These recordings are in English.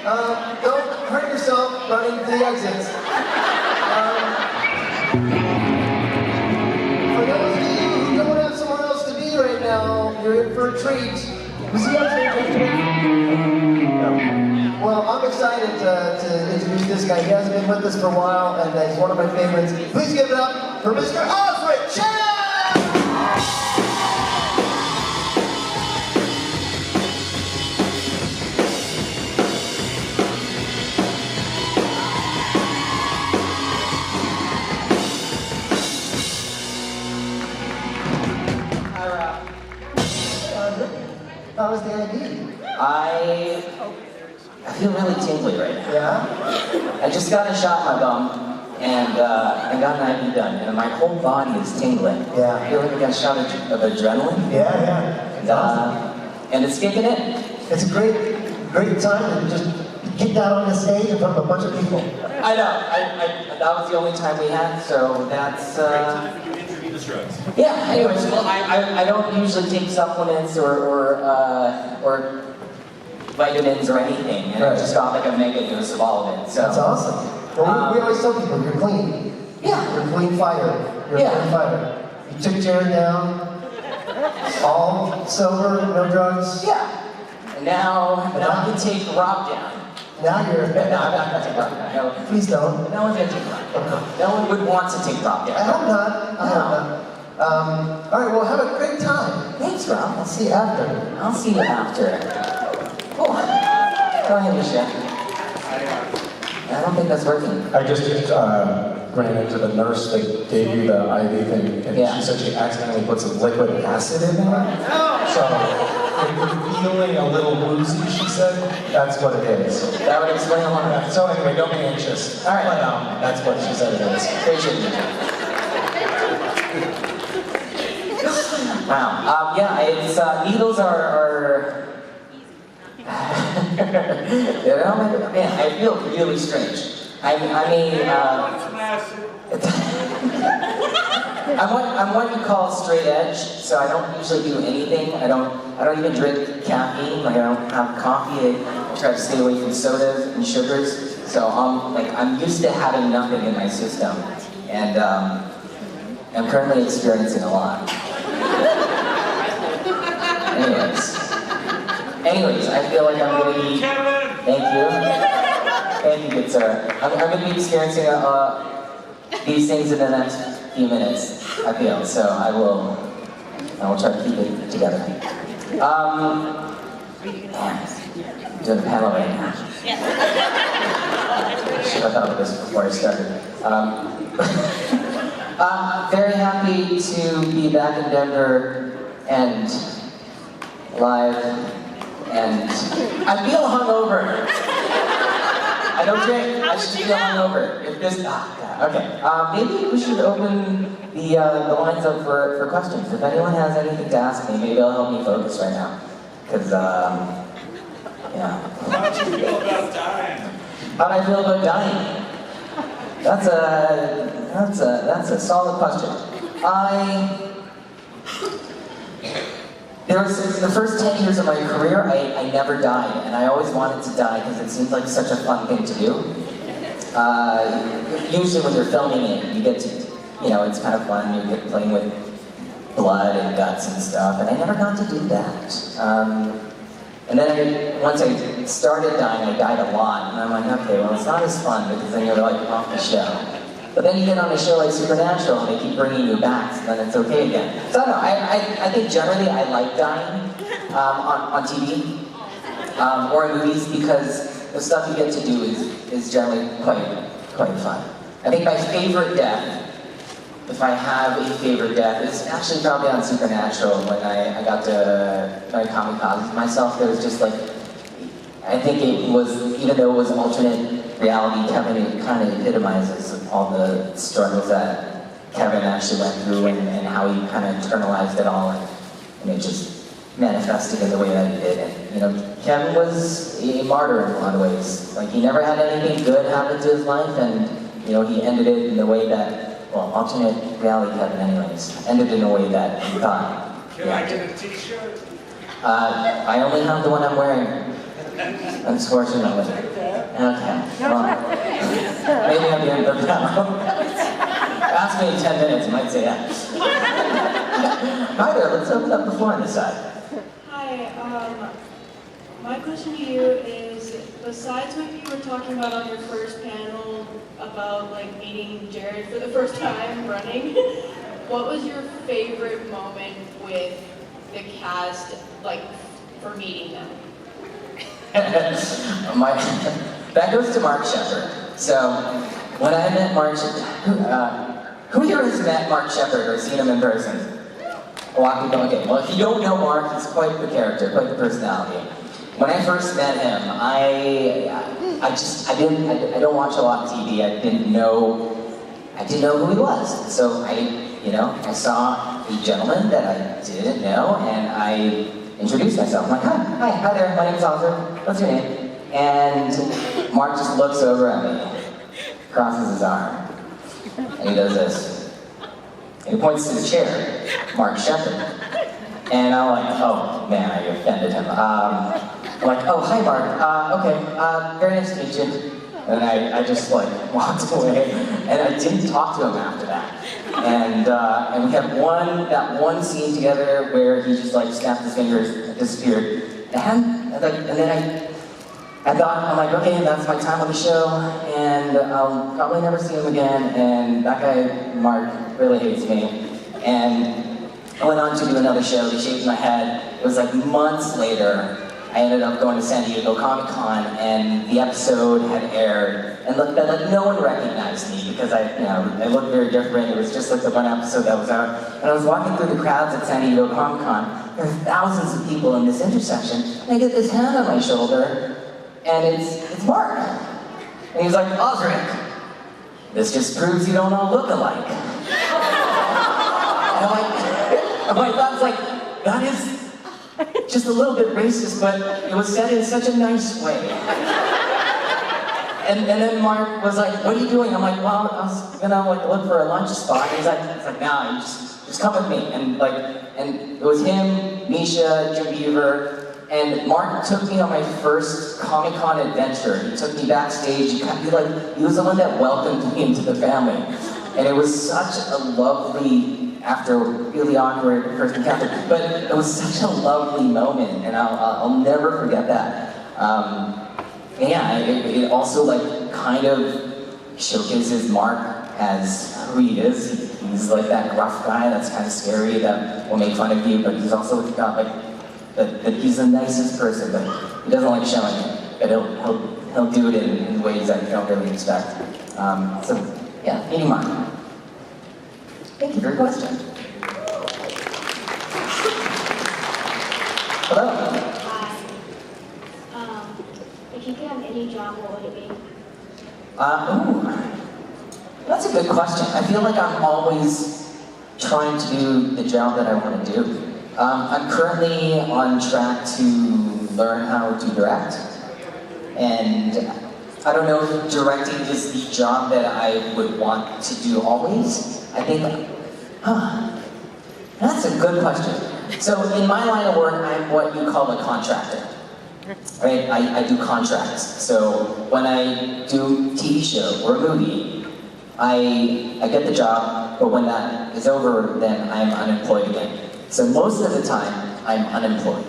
Don't hurt yourself running to the exits. For those of you who don't have somewhere else to be right now, you're in for a treat. Was he up there? No. Well, I'm excited to introduce this guy. He hasn't been with us for a while, and he's one of my favorites. Please give it up for Mr. Osric Chau! How was the ID? I feel really tingly right now. Yeah? I just got a shot in my bum, and I got an IV done, and my whole body is tingling. Yeah. I feel like I got a shot of adrenaline. Yeah. It's awesome. And it's kicking in. It's a great time to just get out on the stage in front of a bunch of people. I know. That was the only time we had, so that's... Great time for you to intravenous drugs. Yeah, anyways, well, I don't usually take supplements or vitamins or anything, and I just got like a mega dose of all of it. So that's awesome. Well, we always tell people you're clean. Yeah. You're a clean fighter. You're a clean fighter. You took Jared down, all sober, no drugs. Yeah. And now you take Rob down. Now you're... No, I'm not going to take Rob down. No, please don't. no one's going to take Rob down. No one would want to take Rob down. I hope not. I hope not. All right, well, have a great time. Thanks, Rob. I'll see you after. I'll see you after. Oh, go ahead, Michelle. I don't think that's working. I just ran into the nurse that gave you the IV thing, and Yeah. she said she accidentally put some liquid acid in there. So if you're feeling a little woozy, she said, that's what it is. That would explain a lot. So anyway, don't be anxious. All right. But, that's what she said it is. Appreciate you. Wow. Yeah, it's needles are you know, man, I feel really strange. I mean, I'm what you call straight edge, so I don't usually do anything. I don't even drink caffeine. Like I don't have coffee. I try to stay away from sodas and sugars. So I'm used to having nothing in my system, and I'm currently experiencing a lot. Anyways, I feel like I'm going to be... Thank you, good sir. I'm going to be experiencing these things in the next few minutes, I feel, so I will try to keep it together. Doing a panel right now. Should have thought of this before I started. Very happy to be back in Denver and live, and I feel hungover. I don't drink, I should feel hungover. If this, okay. Maybe we should open the lines up for questions. If anyone has anything to ask me, maybe it'll help me focus right now. Because, yeah. How do you feel about dying? How do I feel about dying? That's a solid question. There was the first 10 years of my career, I never died, and I always wanted to die because it seemed like such a fun thing to do. Usually when you're filming it, you get to, it's kind of fun, you get playing with blood and guts and stuff, and I never got to do that. And then once I started dying, I died a lot, and I'm like, okay, well it's not as fun because then you're like off the show. But then you get on a show like Supernatural and they keep bringing you back, so then it's okay again. So I don't know, I think generally I like dying on TV or in movies because the stuff you get to do is generally quite fun. I think my favorite death, if I have a favorite death, is actually probably on Supernatural when I got to kamikaze myself. There was just like, I think it was, even though it was alternate reality, Kevin, it kind of epitomizes all the struggles that Kevin actually went through and how he kind of internalized it all, and it just manifested in the way that he did. And Kevin was a martyr in a lot of ways. Like he never had anything good happen to his life, and he ended it in the way that, well, alternate reality Kevin anyways, ended in a way that he thought. Can I get a t-shirt? I only have the one I'm wearing. Unfortunately. Okay. Well, maybe I'm the end of the Ask me in 10 minutes, I might say yes. Hi there, let's open up the floor on this side. Hi, my question to you is, besides what you were talking about on your first panel about like meeting Jared for the first time running, what was your favorite moment with the cast, like, for meeting them? That goes to Mark Shepard. So, when I met Mark, who here has met Mark Shepard or seen him in person? A lot of people. Okay, well, if you don't know Mark, he's quite the character, quite the personality. When I first met him, I don't watch a lot of TV. I didn't know who he was. So I saw a gentleman that I didn't know, and I introduced myself. I'm like, hi there, my name's Osric. What's your name? And Mark just looks over at me, crosses his arm, and he does this. And he points to his chair, Mark Shepard. And I'm like, oh man, I offended him. I'm like, oh, hi Mark, okay, very nice to meet you. And I just like walked away, and I didn't talk to him after that. And we had that one scene together where he just like snapped his fingers and disappeared. And then I thought, I'm like, okay, that's my time on the show, and I'll probably never see him again, and that guy, Mark, really hates me. And I went on to do another show, he shaved my head. It was like months later, I ended up going to San Diego Comic-Con, and the episode had aired, and like no one recognized me because I looked very different. It was just like the one episode that was out, and I was walking through the crowds at San Diego Comic-Con. There were thousands of people in this intersection, and I get this hand on my shoulder, and it's Mark, and he's like, Osric, this just proves you don't all look alike. And my thought's like, that is just a little bit racist, but it was said in such a nice way. And then Mark was like, what are you doing? I'm like, well, I was gonna look for a lunch spot. He's like, nah, you just come with me. And it was him, Misha, Jim Beaver, and Mark took me on my first Comic-Con adventure. He took me backstage. He was the one that welcomed me into the family. And it was such a lovely, after a really awkward first encounter, but it was such a lovely moment, and I'll never forget that. And yeah, it also like kind of showcases Mark as who he is. He's like that gruff guy that's kind of scary, that will make fun of you, but he's also got like that he's the nicest person, but he doesn't like showing it. But he'll do it in ways that you don't really expect. So yeah, meeting Mark. Thank you for your question. Hello. Hi. If you could have any job, what would it be? That's a good question. I feel like I'm always trying to do the job that I want to do. I'm currently on track to learn how to direct. And I don't know if directing is the job that I would want to do always. I think, that's a good question. So in my line of work, I'm what you call a contractor. Right? I do contracts. So when I do a TV show or a movie, I get the job, but when that is over, then I'm unemployed again. So most of the time, I'm unemployed.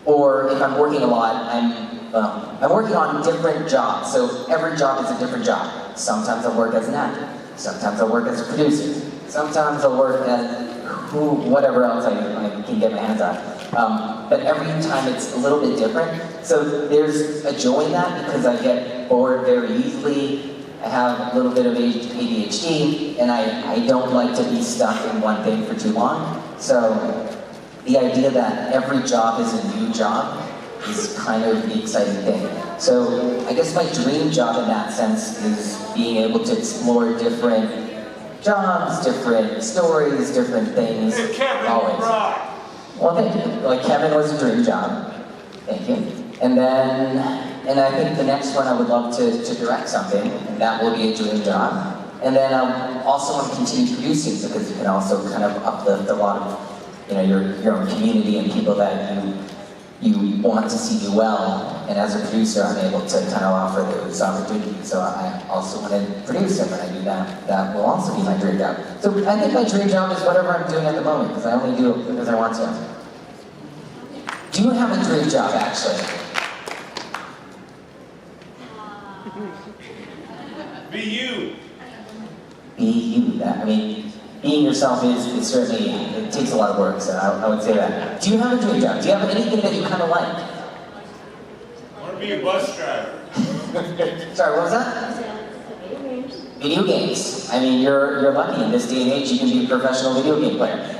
Or if I'm working a lot, I'm working on different jobs. So every job is a different job. Sometimes I'll work as an actor. Sometimes I'll work as a producer. Sometimes I'll work as whatever else I can get my hands on. But every time it's a little bit different. So there's a joy in that because I get bored very easily. I have a little bit of ADHD, and I don't like to be stuck in one thing for too long. So the idea that every job is a new job is kind of the exciting thing. So I guess my dream job in that sense is being able to explore different jobs, different stories, different things. Always. Well, thank you. Like Kevin was a dream job. Thank you. And I think the next one I would love to direct something, and that will be a dream job. And then I also want to continue producing because you can also kind of uplift a lot of your own community and people that you want to see do well, and as a producer, I'm able to kind of offer those opportunities. So I also want to produce, and when I do that, that will also be my dream job. So I think my dream job is whatever I'm doing at the moment, because I only do it because I want to. Do you have a dream job, actually? Be you. Be you. I mean, being yourself is certainly, it takes a lot of work, so I would say that. Do you have a dream job? Do you have anything that you kind of like? I want to be a bus driver. Sorry, what was that? Video games. Video games. I mean, you're lucky in this day and age you can be a professional video game player.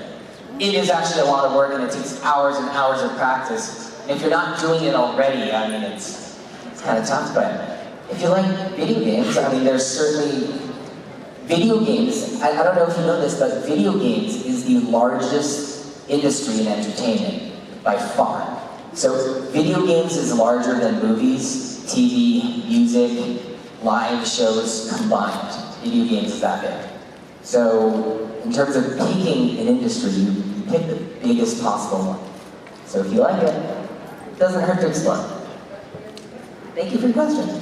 It is actually a lot of work and it takes hours and hours of practice. And if you're not doing it already, I mean, it's kind of tough, but if you like video games, I mean, there's certainly video games. I don't know if you know this, but video games is the largest industry in entertainment by far. So video games is larger than movies, TV, music, live shows combined. Video games is that big. So in terms of picking an industry, you pick the biggest possible one. So if you like it, it doesn't hurt to explore. Thank you for your question.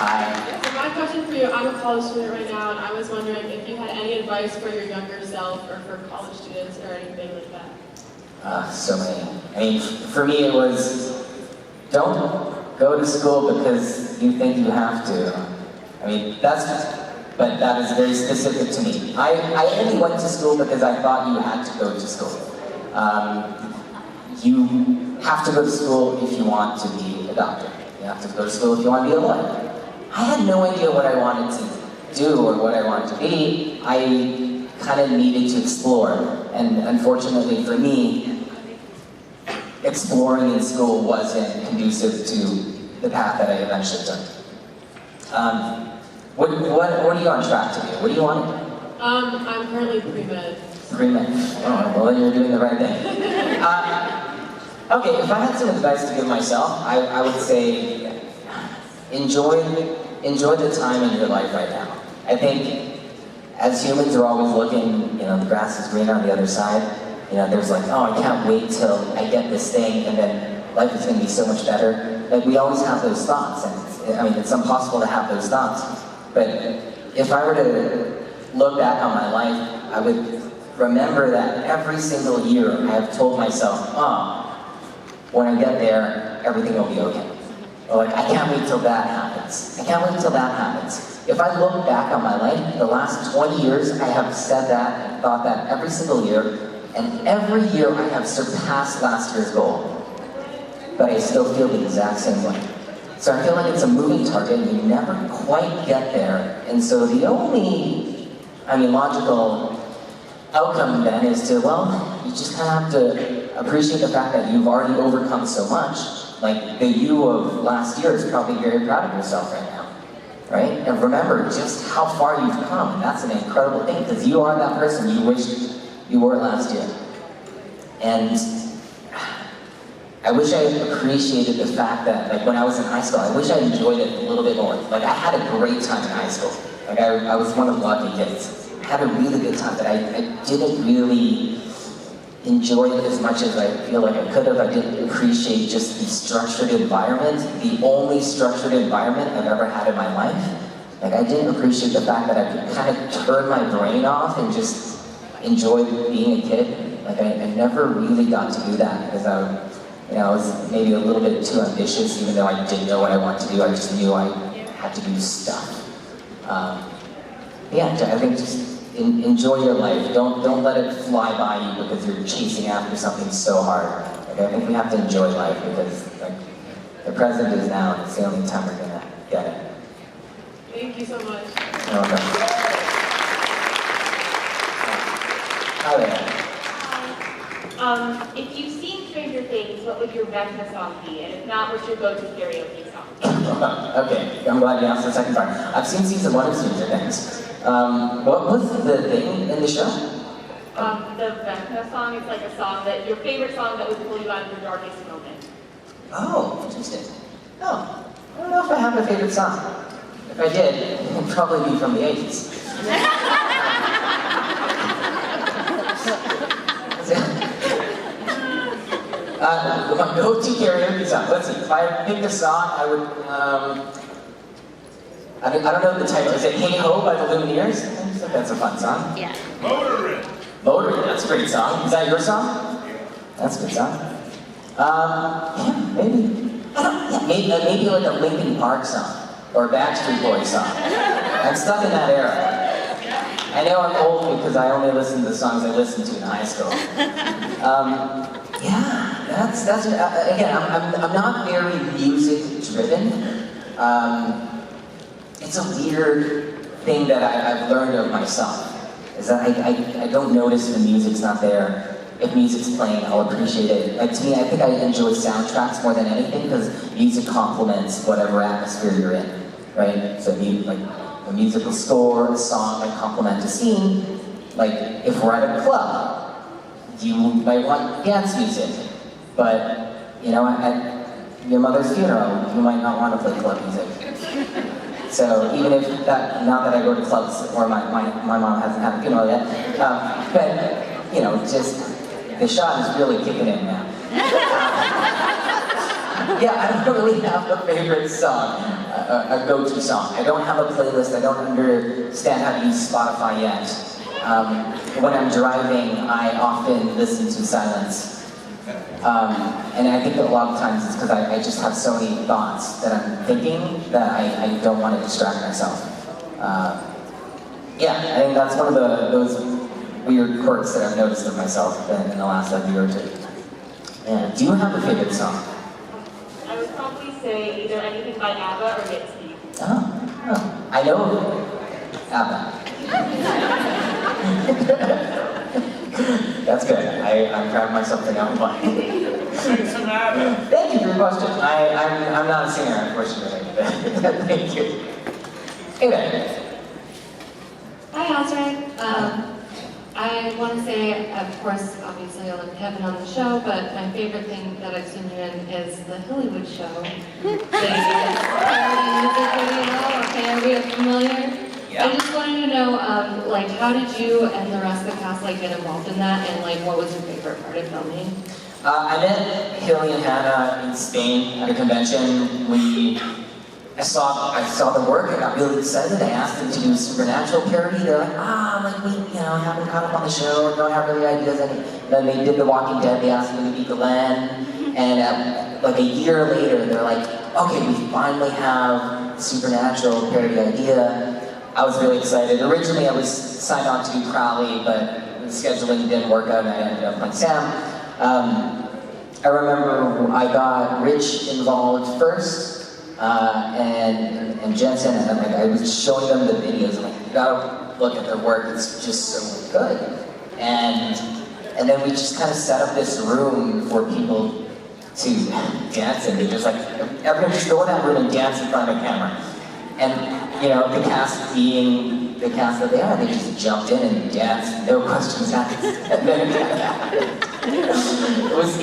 Hi. So my question for you, I'm a college student right now, and I was wondering if you had any advice for your younger self or for college students or anything like that. So many. I mean, for me it was, don't go to school because you think you have to. I mean, but that is very specific to me. I only went to school because I thought you had to go to school. You have to go to school if you want to be a doctor. You have to go to school if you want to be a lawyer. I had no idea what I wanted to do or what I wanted to be. I kind of needed to explore. And unfortunately for me, exploring in school wasn't conducive to the path that I eventually took. What are you on track to do? What do you want? I'm currently pre-med. Pre-med. Oh, well then you're doing the right thing. Okay, if I had some advice to give myself, I would say enjoy the time in your life right now. I think as humans we're always looking, the grass is greener on the other side. There's like, oh, I can't wait till I get this thing and then life is going to be so much better. Like we always have those thoughts, and it's impossible to have those thoughts. But if I were to look back on my life, I would remember that every single year I have told myself, when I get there, everything will be okay. Or like, I can't wait till that happens. I can't wait till that happens. If I look back on my life, the last 20 years, I have said that and thought that every single year, and every year I have surpassed last year's goal. But I still feel the exact same way. So I feel like it's a moving target, and you never quite get there. And so the only, logical outcome then is to, you just kind of have to appreciate the fact that you've already overcome so much. Like the you of last year is probably very proud of yourself right now, right? And remember just how far you've come. And that's an incredible thing because you are that person you wished you were last year. And I wish I appreciated the fact that, like when I was in high school, I wish I enjoyed it a little bit more. Like I had a great time in high school. Like I was one of the lucky kids. I had a really good time, but I didn't really enjoy it as much as I feel like I could have. I didn't appreciate just the structured environment, the only structured environment I've ever had in my life. Like I didn't appreciate the fact that I could kind of turn my brain off and just enjoy being a kid. Like I never really got to do that because I was maybe a little bit too ambitious, even though I didn't know what I wanted to do. I just knew I had to do stuff. I think just enjoy your life. Don't let it fly by you because you're chasing after something so hard. Like, I think we have to enjoy life because the present is now, and it's the only time we're gonna get it. Thank you so much. You're welcome. Hi there. If you've seen Stranger Things, what would your Vecna song be? And if not, what's your go-to karaoke song? Okay, I'm glad you asked the second part. I've seen season 1 of Stranger Things. What was the thing in the show? The Vecna song is like a song your favorite song that would pull you out of your darkest moment. Oh, interesting. Oh, I don't know if I have a favorite song. If I did, it would probably be from the 80s. My go-to karaoke song. Let's see. If I picked a song, I would. I don't know the title. Is it "Hey Ho" by the Lumineers? I think that's a fun song. Yeah. Motorin'. Motorin', that's a great song. Is that your song? That's a good song. Yeah, maybe. Maybe like a Linkin Park song or a Backstreet Boys song. I'm stuck in that era. I know I'm old because I only listen to the songs I listened to in high school. Yeah, that's again. I'm not very music driven. It's a weird thing that I've learned of myself. Is that I don't notice when music's not there. If music's playing, I'll appreciate it. Like to me, I think I enjoy soundtracks more than anything because music complements whatever atmosphere you're in, right? So like a musical score, a song might complement a scene. Like if we're at a club, you might want dance music, but you know, at your mother's funeral, you might not want to play club music. So even if that, not that I go to clubs or my mom hasn't had a funeral yet, but you know, just the shot is really kicking in now. Yeah, I don't really have a favorite song, a go-to song. I don't have a playlist. I don't understand how to use Spotify yet. When I'm driving, I often listen to silence. And I think that a lot of times it's because I just have so many thoughts that I'm thinking that I don't want to distract myself. Yeah, I think that's one of those weird quirks that I've noticed of myself in the last year or two. Yeah. Do you have a favorite song? I would probably say either anything by ABBA or Get Steve. Oh, I know ABBA. That's good. I'm proud of myself for now. Sing some ABBA. Thank you for your question. I'm not a singer, unfortunately. Thank you. Anyway. Hi, Osric. I want to say, of course, obviously I love Kevin on the show, but my favorite thing that I've seen you in is the Hollywood show. The parody music video, okay, are we familiar? Yeah. I just wanted to know, like, how did you and the rest of the cast, like, get involved in that, and, like, what was your favorite part of filming? I met Hilly and Hannah in Spain at a convention. I saw the work, I got really excited. I asked them to do a Supernatural parody. They're like, we haven't caught up on the show, or don't have really ideas. And then they did The Walking Dead, they asked me to be Glenn. And like a year later, they're like, okay, we finally have a Supernatural parody idea. I was really excited. Originally, I was signed on to do Crowley, but the scheduling didn't work out, and I ended up playing Sam. I remember I got Rich involved first, and Jensen, and I was showing them the videos. I'm like, you gotta look at their work. It's just so good. And then we just kind of set up this room for people to dance in. They just like everyone just go in that room and dance in front of a camera. And you know, the cast being the cast that they are, they just jumped in and danced, no questions asked. And then it kind of happened. It was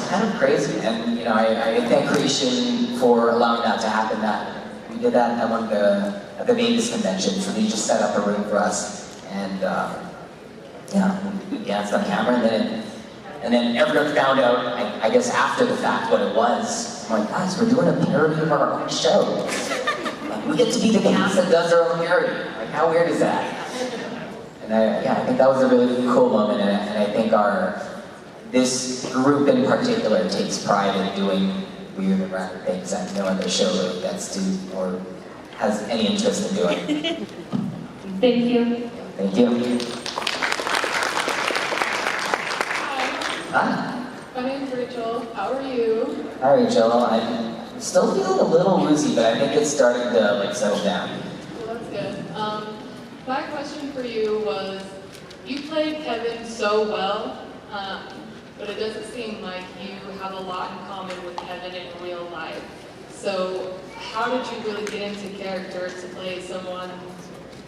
kind of crazy. And you know, I thank Creation for allowing that to happen. That we did that at the Vegas convention. So they just set up a room for us, and we danced on camera. And then everyone found out, I guess after the fact, what it was. I'm like, guys, we're doing a parody of our own show. We get to be the cast that does their own parody. Like, how weird is that? And I think that was a really cool moment, and I think this group in particular takes pride in doing weird and random things that no other show really gets to or has any interest in doing. Thank you. Thank you. Hi. My name's Rachel. How are you? Hi, Rachel. I'm still feeling a little woozy, but I think it's starting to settle down. Well, that's good. My question for you was, you played Kevin so well, but it doesn't seem like you have a lot in common with Kevin in real life. So how did you really get into character to play someone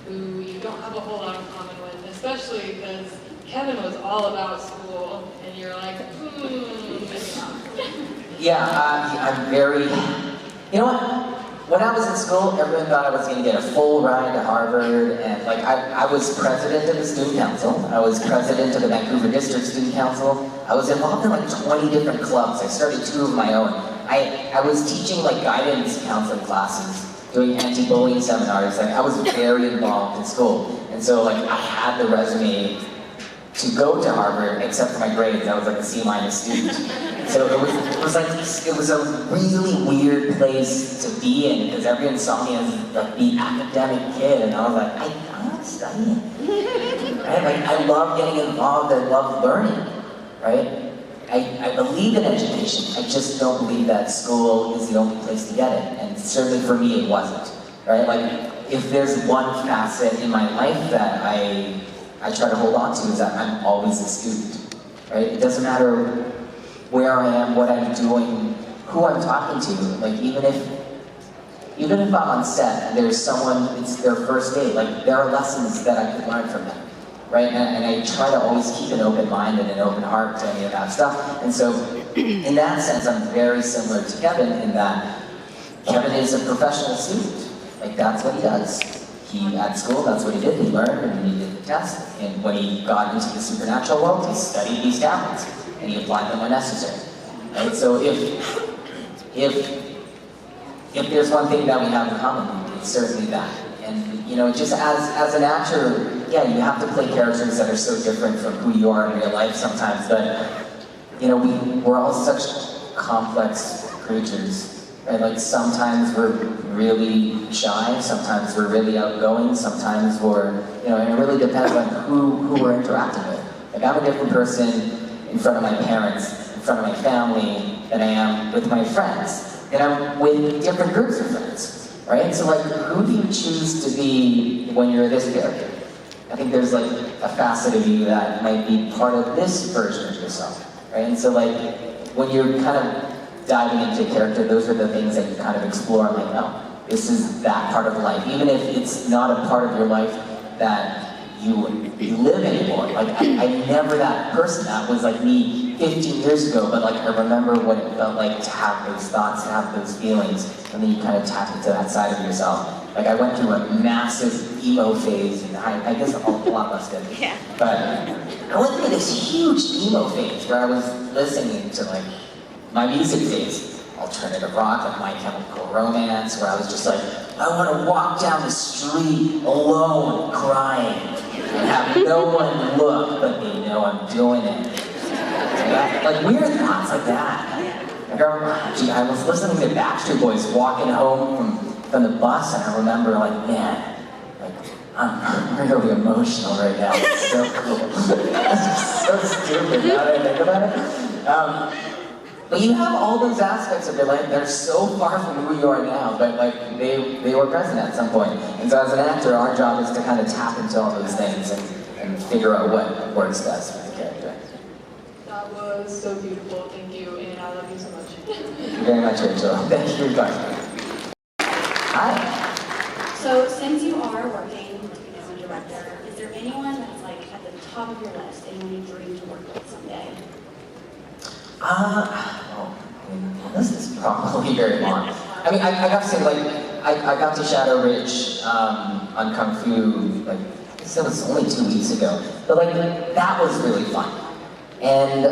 who you don't have a whole lot in common with, especially because Kevin was all about school, and you're like, Yeah, I'm very, you know what? when I was in school, everyone thought I was going to get a full ride to Harvard, and like I was president of the student council. I was president of the Vancouver District Student Council. I was involved in like 20 different clubs. I started 2 of my own. I was teaching like guidance counseling classes, doing anti-bullying seminars. Like I was very involved in school, and so like I had the resume to go to Harvard, except for my grades. I was like a C- student. So it was a really weird place to be in because everyone saw me as like the academic kid, and I was like, I'm not studying. Right? Like I love getting involved. I love learning. Right? I believe in education. I just don't believe that school is the only place to get it, and certainly for me, it wasn't. Right? Like if there's one facet in my life that I try to hold on to is that I'm always a student. Right? It doesn't matter where I am, what I'm doing, who I'm talking to. Like even if I'm on set and there's someone, it's their first date, like there are lessons that I could learn from them, right? And I try to always keep an open mind and an open heart to any of that stuff. And so in that sense, I'm very similar to Kevin in that Kevin is a professional student. Like that's what he does. At school, that's what he did. He learned and he did the test. And when he got into the supernatural world, he studied these tablets and he applied them when necessary. Right? So if there's one thing that we have in common, it's certainly that. And you know, just as an actor, yeah, you have to play characters that are so different from who you are in real life sometimes. But you know, we're all such complex creatures. Right? Like sometimes we're really shy, sometimes we're really outgoing, sometimes we're, you know, and it really depends on who we're interacting with. Like I'm a different person in front of my parents, in front of my family, than I am with my friends. And I'm with different groups of friends, right? So like, who do you choose to be when you're this character? I think there's like a facet of you that might be part of this version of yourself, right? And so like, when you're kind of diving into a character, those are the things that you kind of explore. I'm like, no, this is that part of life. Even if it's not a part of your life that you live anymore. Like, I'm never that person. That was like me 15 years ago, but like, I remember what it felt like to have those thoughts, to have those feelings, and then you kind of tap into that side of yourself. Like, I went through a massive emo phase, and I guess a lot of us did. Yeah. But I went through this huge emo phase where I was listening to like, my music phase, alternative rock, like My Chemical Romance, where I was just like, I want to walk down the street alone, crying, and have no one look, but they know I'm doing it. Like weird thoughts like that. Like, I was listening to Backstreet Boys walking home from the bus, and I remember like, man, like I'm really emotional right now. It's so cool. It's just so stupid now that I think about it. But you have all those aspects of your life that are so far from who you are now, but like they were present at some point. And so as an actor, our job is to kind of tap into all those things and figure out what works best for the character. That was so beautiful. Thank you, and I love you so much. Thank you very much, Rachel. Thank you for your question. Hi. So, since you are working to become a director, is there anyone that's like at the top of your list, anyone you dream to work with someday? This is probably very long. I mean, I got to say, like, I got to shadow Rich on Kung Fu, like, it was only 2 weeks ago. But, like, that was really fun. And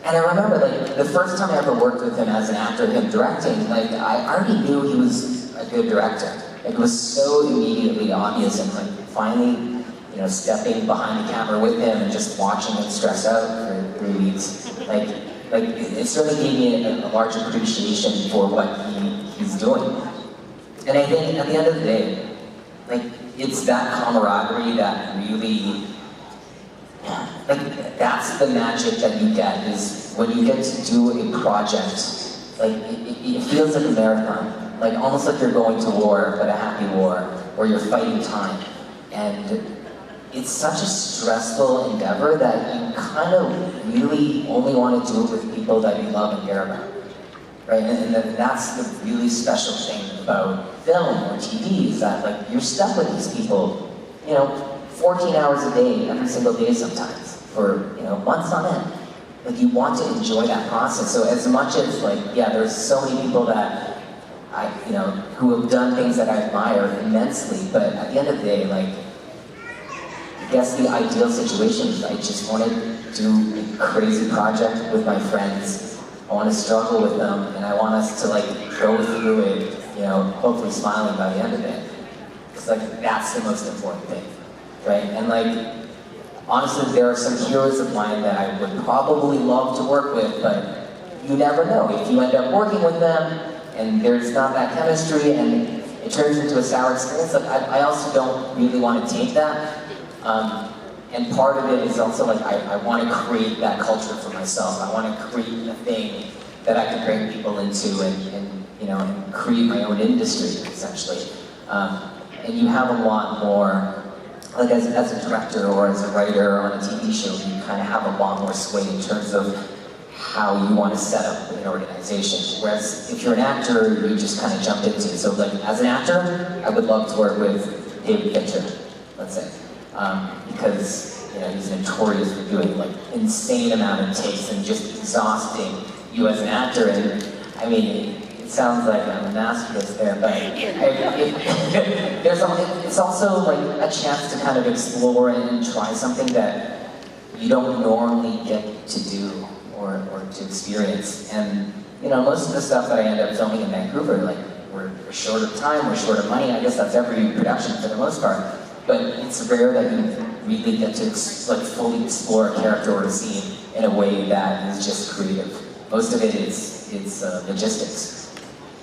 I remember, like, the first time I ever worked with him as an actor, him directing, like, I already knew he was a good director. It was so immediately obvious, and, like, finally, you know, stepping behind the camera with him and just watching him stress out for 3 weeks, like it certainly gave me a large appreciation for what he's doing. And I think at the end of the day, like, it's that camaraderie that really, like, that's the magic that you get, is when you get to do a project, like, it feels like a marathon, like almost like you're going to war, but a happy war, where you're fighting time. And it's such a stressful endeavor that you kind of really only want to do it with people that you love and care about, right? And that's the really special thing about film or TV, is that like you're stuck with these people, you know, 14 hours a day, every single day sometimes, for, you know, months on end. Like you want to enjoy that process. So as much as like, yeah, there's so many people that who have done things that I admire immensely, but at the end of the day, like, I guess the ideal situation is I just want to do a crazy project with my friends. I want to struggle with them, and I want us to like go through it, hopefully smiling by the end of it. It's like, that's the most important thing, right? And like, honestly, there are some heroes of mine that I would probably love to work with, but you never know. If you end up working with them, and there's not that chemistry, and it turns into a sour experience, like, I also don't really want to take that. And part of it is also like, I want to create that culture for myself. I want to create a thing that I can bring people into and create my own industry, essentially. And you have a lot more, like as a director or as a writer on a TV show, you kind of have a lot more sway in terms of how you want to set up an organization. Whereas if you're an actor, you just kind of jump into it. So like, as an actor, I would love to work with David Fincher, let's say. Because he's notorious for doing like insane amount of takes and just exhausting you as an actor. And I mean, it sounds like I'm a masochist there, but it's also like a chance to kind of explore and try something that you don't normally get to do or to experience. And most of the stuff that I end up filming in Vancouver, like we're short of time, we're short of money. I guess that's every production for the most part. But it's rare that you really get to like fully explore a character or a scene in a way that is just creative. Most of it is logistics.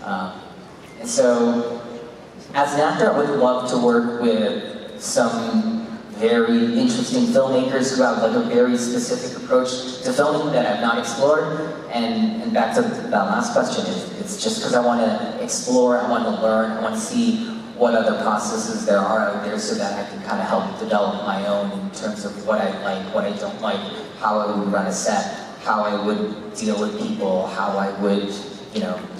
And so, as an actor, I would love to work with some very interesting filmmakers who have like a very specific approach to filming that I've not explored. And back to that last question, it's just because I want to explore, I want to learn, I want to see what other processes there are out there so that I can kind of help develop my own in terms of what I like, what I don't like, how I would run a set, how I would deal with people, how I would,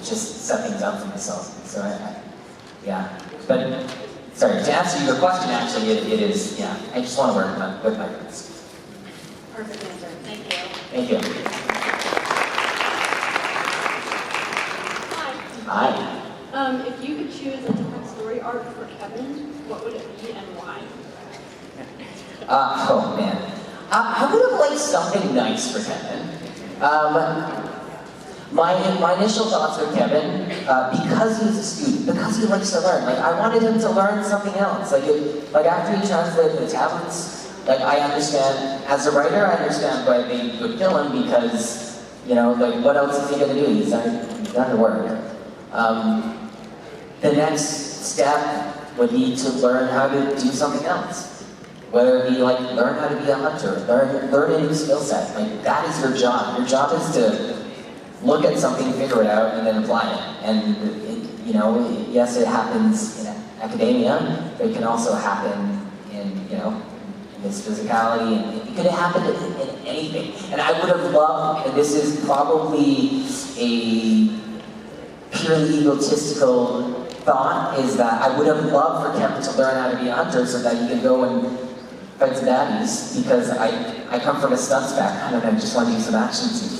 just set things up for myself. So yeah. But, sorry, to answer your question, actually, it is, yeah, I just want to work with my friends. Perfect answer. Thank you. Thank you. Hi. If you could choose a different story arc for Kevin, what would it be and why? Oh man. I would have liked something nice for Kevin. My initial thoughts with Kevin, because he's a student, because he likes to learn, like I wanted him to learn something else. Like after he translated the tablets, like I understand, as a writer, I understand why they would kill him because, like what else is he gonna do? He's done the work. The next step would be to learn how to do something else. Whether it be like learn how to be a hunter, learn a new skill set. Like that is your job. Your job is to look at something, figure it out, and then apply it. And yes, it happens in academia, but it can also happen in this physicality, and it could happen in anything. And I would have loved, and this is probably a purely egotistical thought, is that I would have loved for Kevin to learn how to be a hunter so that he can go and fight some baddies, because I come from a stunts background and I just want to do some action scenes.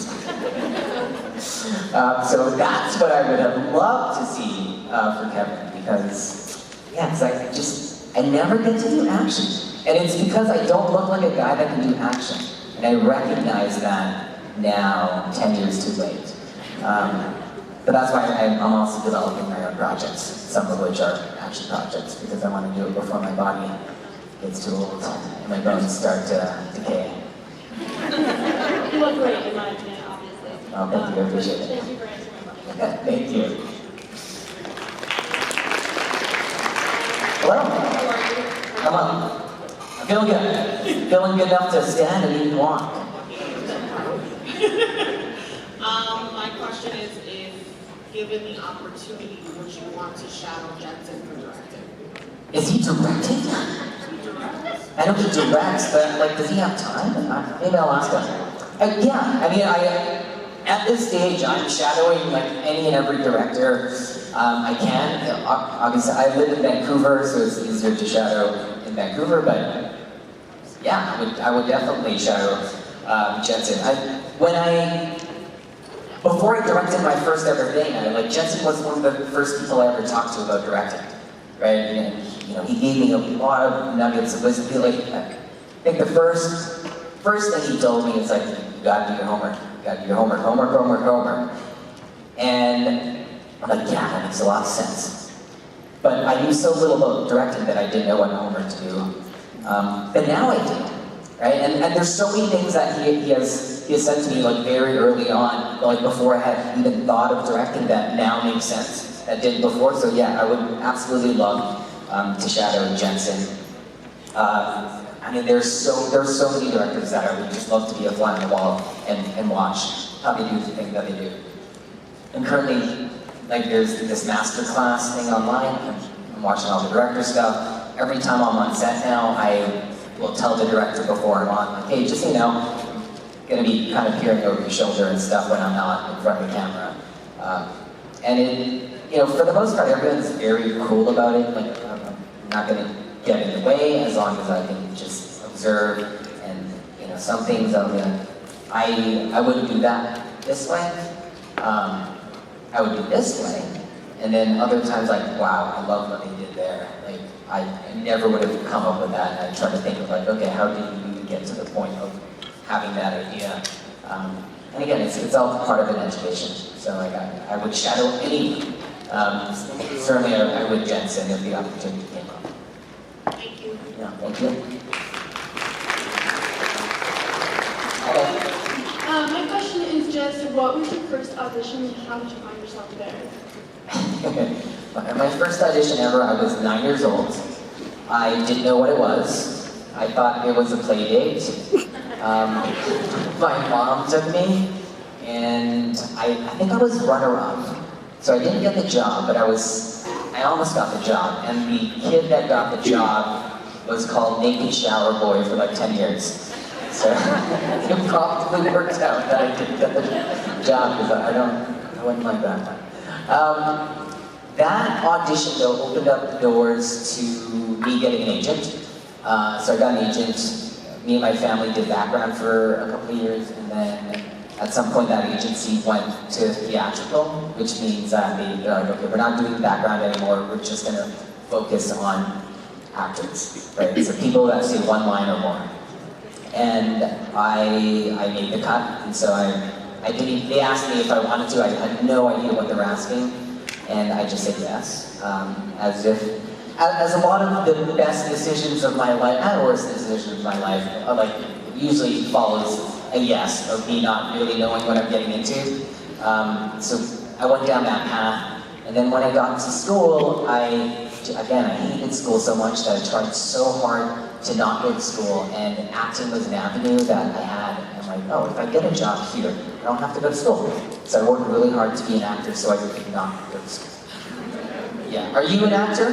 So that's what I would have loved to see for Kevin, because, yeah, because I never get to do action. And it's because I don't look like a guy that can do action. And I recognize that now, 10 years too late. But that's why I'm also developing my own projects, some of which are action projects, because I want to do it before my body gets too old and my bones start to decay. You look great, in my opinion, obviously. Oh, thank you, I appreciate it. Thank you for answering my question. Okay, thank you. Hello? Come on. I'm feeling good. Feeling good enough to stand and even walk. My question is, if given the opportunity, would you want to shadow Jensen for directing? Is he directing? I know he directs, but like, does he have time? Maybe I'll ask him. Yeah, I mean, at this stage, I'm shadowing like any and every director I can. Obviously, I live in Vancouver, so it's easier to shadow in Vancouver, but yeah, I would definitely shadow Jensen. before I directed my first ever thing, Jensen was one of the first people I ever talked to about directing, right? And he gave me a lot of nuggets of wisdom. I think the first thing he told me is like, you gotta do your homework. You gotta do your homework. And I'm like, yeah, that makes a lot of sense. But I knew so little about directing that I didn't know what homework to do. But now I do, right? And there's so many things that he has said to me like very early on, like before I had even thought of directing, that now makes sense, that didn't before. So yeah, I would absolutely love to shadow Jensen. There's so many directors that I would just love to be a fly on the wall and watch how they do the thing that they do. And currently, there's this master class thing online. I'm watching all the director stuff. Every time I'm on set now, I will tell the director before I'm on, like, hey, just so you know, I'm gonna be kind of peering over your shoulder and stuff when I'm not in front of the camera. For the most part, everyone's very cool about it. Like, I'm not gonna get in the way as long as I can just observe. And some things I wouldn't do that this way. I would do this way. And then other times, like, wow, I love what they did there. Like, I never would have come up with that. And I try to think of like, okay, how did you even get to the point of having that idea? And again, it's all part of an education. So like, I would shadow anyone. Certainly, I would Jensen if the opportunity came up. Thank you. Yeah, thank you. Okay. My question is just, what was your first audition and how did you find yourself there? My first audition ever, I was 9 years old. I didn't know what it was. I thought it was a play date. My mom took me, and I think I was runner-up. So I didn't get the job, but I almost got the job. And the kid that got the job was called Naked Shower Boy for like 10 years. So it probably worked out that I didn't get the job, because I wouldn't like that one. That audition, though, opened up the doors to me getting an agent. So I got an agent. Me and my family did background for a couple of years, and then at some point that agency went to theatrical, which means that they're like, okay, we're not doing background anymore, we're just going to focus on actors, right? So people that say one line or more. And I made the cut, and so they asked me if I wanted to. I had no idea what they were asking, and I just said yes, as a lot of the best decisions of my life, and worst decisions of my life, usually follows a yes of me not really knowing what I'm getting into. So I went down that path, and then when I got to school, I hated school so much that I tried so hard to not go to school, and acting was an avenue that I had. And I'm like, oh, if I get a job here, I don't have to go to school. So I worked really hard to be an actor so I could not go to school. Yeah, are you an actor?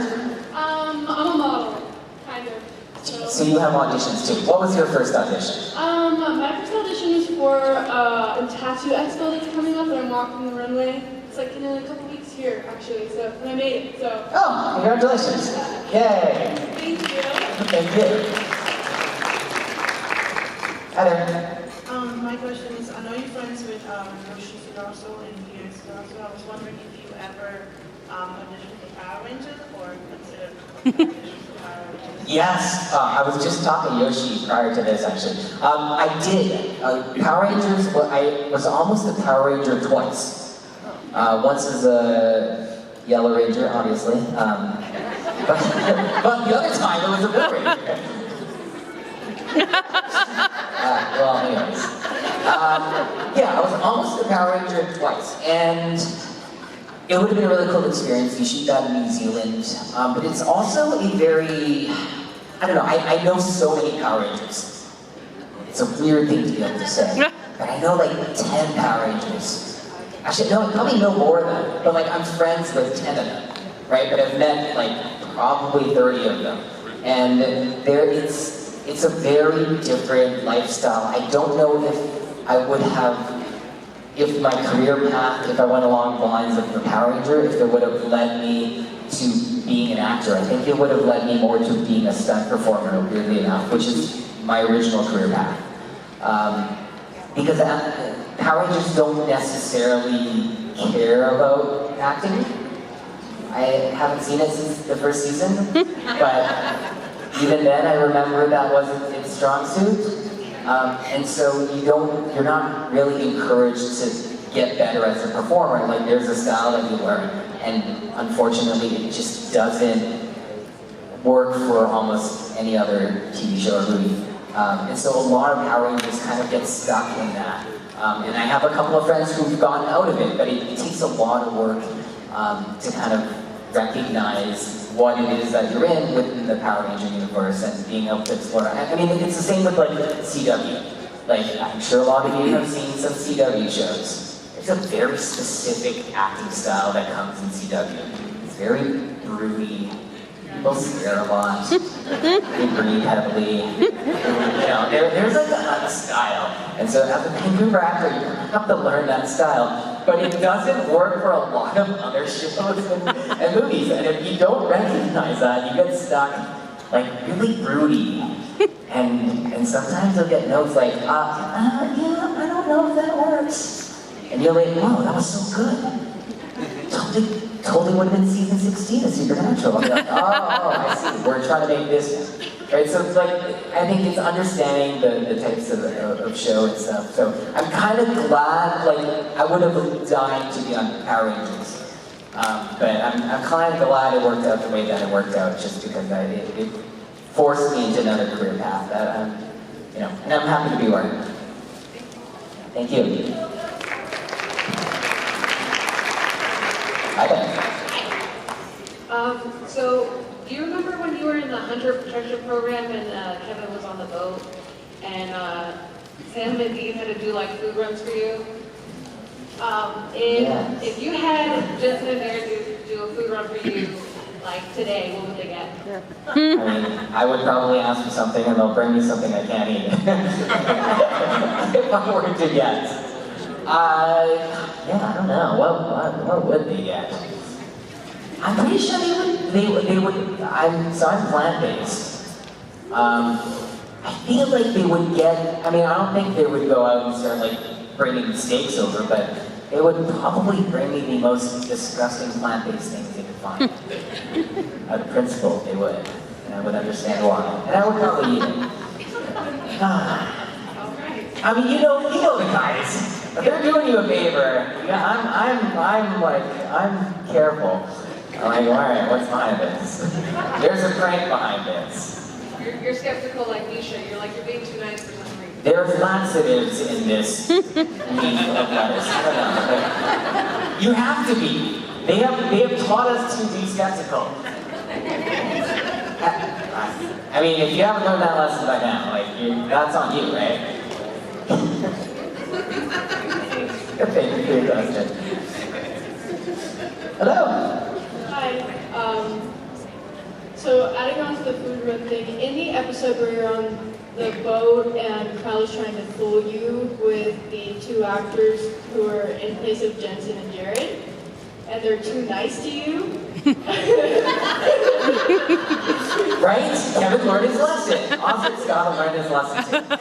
I'm a model, kind of. So you have auditions too. What was your first audition? My first audition is for a tattoo expo that's coming up, and I'm walking the runway. It's like in a couple weeks here, actually, so, and I made it, so. Oh, congratulations. Yay. Thank you. Thank you. Hi there. My question is, I know you're friends with Yoshi Sudarso and Peter Sudarso. I was wondering if you ever auditioned for Power Rangers or considered auditioning for Power Rangers? Yes, I was just talking to Yoshi prior to this, actually. I did. Power Rangers, I was almost a Power Ranger twice. Once as a Yellow Ranger, obviously. But the other time, it was a Blue Ranger. Anyways. Yeah, I was almost a Power Ranger twice. And it would have been a really cool experience. You shoot that in New Zealand. But it's also a very, I don't know, I know so many Power Rangers. It's a weird thing to be able to say. But I know like 10 Power Rangers. Actually, no, I probably know more of them. But I'm friends with 10 of them, right? But I've met probably 30 of them. And it's a very different lifestyle. I don't know if I would have, if my career path, if I went along the lines of the Power Ranger, if it would have led me to being an actor. I think it would have led me more to being a stunt performer, weirdly enough, which is my original career path. because Power Rangers don't necessarily care about acting. I haven't seen it since the first season, but even then I remember that wasn't its strong suit. And so you're not really encouraged to get better as a performer. Like there's a style that you learn, and unfortunately it just doesn't work for almost any other TV show or movie. And so a lot of Power Rangers kind of get stuck in that. And I have a couple of friends who've gotten out of it, but it takes a lot of work to kind of recognize what it is that you're in within the Power Ranger universe and being able to explore. I mean, it's the same with like CW. Like, I'm sure a lot of you have seen some CW shows. There's a very specific acting style that comes in CW. It's very broody. People stare a lot. They breathe heavily. You know, there's like a style. And so as a Vancouver actor, you have to learn that style. But it doesn't work for a lot of other shows and movies. And if you don't recognize that, you get stuck like really broody. And sometimes you'll get notes like, yeah, I don't know if that works. And you're like, wow, that was so good. Totally would have been season 16 of Supernatural. I'll be like, oh, I see. We're trying to make this one. Right? So it's like, I think it's understanding the types of show and stuff. So I'm kind of glad, like, I would have died to be on Power Rangers. But I'm kind of glad it worked out the way that it worked out, just because it forced me into another career path that and I'm happy to be where I am. Thank you. So, do you remember when you were in the Hunter Protection Program and Kevin was on the boat and Sam and Dean had to do like food runs for you? Yes. If you had Jensen and Aaron do a food run for you, like today, what would they get? I mean, I would probably ask for something and they'll bring me something I can't eat. If I were to guess. I don't know. What would they get? I'm pretty sure they would, I'm plant-based. I feel like they would get, I mean, I don't think they would go out and start like bringing steaks over, but they would probably bring me the most disgusting plant-based things they could find. Out of principle, they would. And I would understand why. And I would probably eat it. I mean, you know the guys. If they're doing you a favor, I'm careful. I'm like, all right, what's behind this? There's a prank behind this. You're skeptical like Nisha. You're being too nice for some reason. There's laxatives in this meat of lettuce. I don't know. But you have to be. They have taught us to be skeptical. I mean, if you haven't learned that lesson by now, like, that's on you, right? Thank you, Dustin. Hello. Hi. So adding on to the food run thing, in the episode where you're on the boat and Kyle's trying to fool you with the two actors who are in place of Jensen and Jared, and they're too nice to you. Right? Kevin learned his lesson. Osric Chau learned his lesson too. And,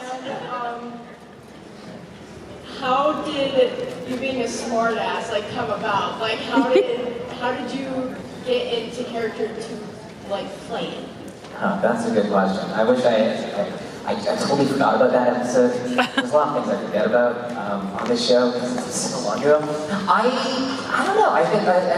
how did you being a smartass come about? Like, how did you get into character to play it? That's a good question. I wish I totally forgot about that episode. There's a lot of things I forget about on this show because it's so long ago. I don't know. I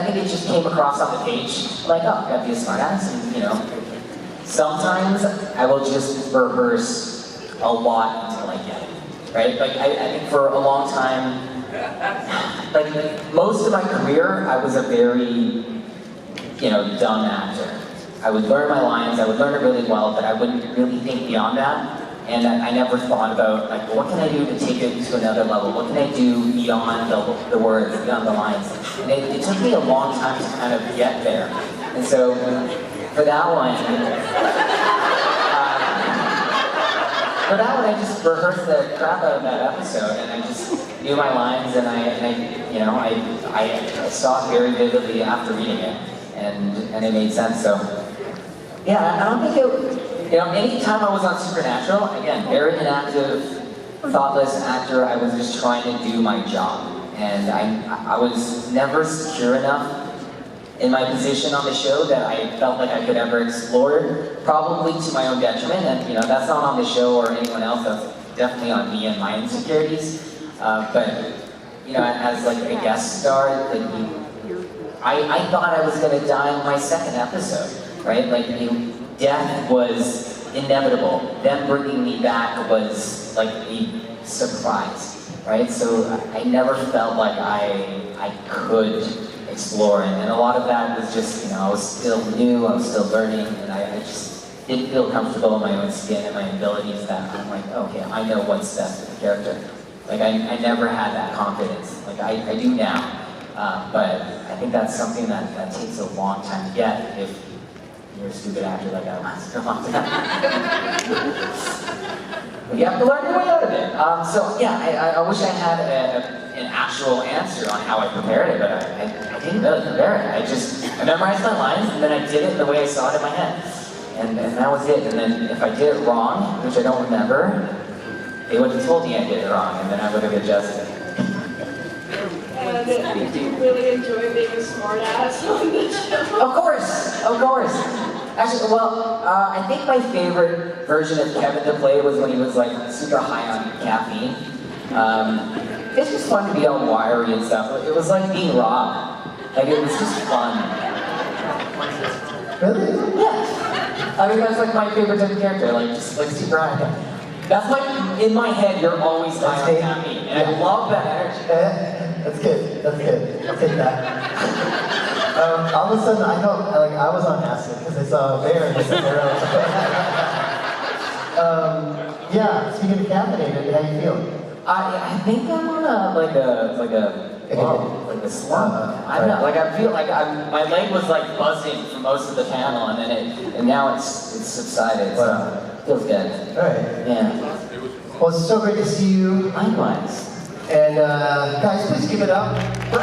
think it just came across on the page. Like, oh, gotta be a smartass, and sometimes I will just rehearse a lot until I get it. Right? Like, I think for a long time, like most of my career, I was a very, dumb actor. I would learn my lines, I would learn it really well, but I wouldn't really think beyond that. And I never thought about, what can I do to take it to another level? What can I do beyond the words, beyond the lines? And it took me a long time to kind of get there. And so, for that one, I just rehearsed the crap out of that episode, and I just knew my lines, and I saw it very vividly after reading it, and it made sense. So, yeah, I don't think any time I was on Supernatural, again, very inactive thoughtless actor. I was just trying to do my job. And I was never secure enough in my position on the show that I felt like I could ever explore, probably to my own detriment. And you know, that's not on the show or anyone else, that's definitely on me and my insecurities. But you know, as like a guest star, like, I thought I was gonna die in my second episode, right? Like, death was inevitable. Them bringing me back was like a surprise, right? So I never felt like I could explore, and a lot of that was just, you know, I was still new, I was still learning, and I just didn't feel comfortable in my own skin and my abilities that I'm like, okay, I know what's best for the character. Like, I never had that confidence. Like, I do now, but I think that's something that takes a long time to get if you're a stupid actor like I was for a long time. But you have to learn your way out of it. So yeah, I wish I had an actual answer on how I prepared it, but I didn't really prepare it. I memorized my lines, and then I did it the way I saw it in my head. And that was it. And then if I did it wrong, which I don't remember, they would have told me I did it wrong, and then I would have adjusted. And did you really enjoy being a smart ass on the show? Of course, of course. Actually, well, I think my favorite version of Kevin to play was when he was like super high on caffeine. It's just fun to be all wiry and stuff. It was like being Rob. Like, it was just fun. Really? Yeah. I mean, that's like my favorite type of character, like just like super high. That's like, in my head, you're always high on caffeine. And I love that energy. That's good. That's good. I'll take that. All of a sudden, I felt like I was on acid because I saw a bear and I said arrow. Yeah. Speaking of caffeinated, how you feeling? I think I'm on a slump. I don't know. Like, I feel like my leg was like buzzing for most of the panel, and now it's subsided. So it feels good. All right. Yeah. Well, it's so great to see you. Likewise. And guys, please give it up for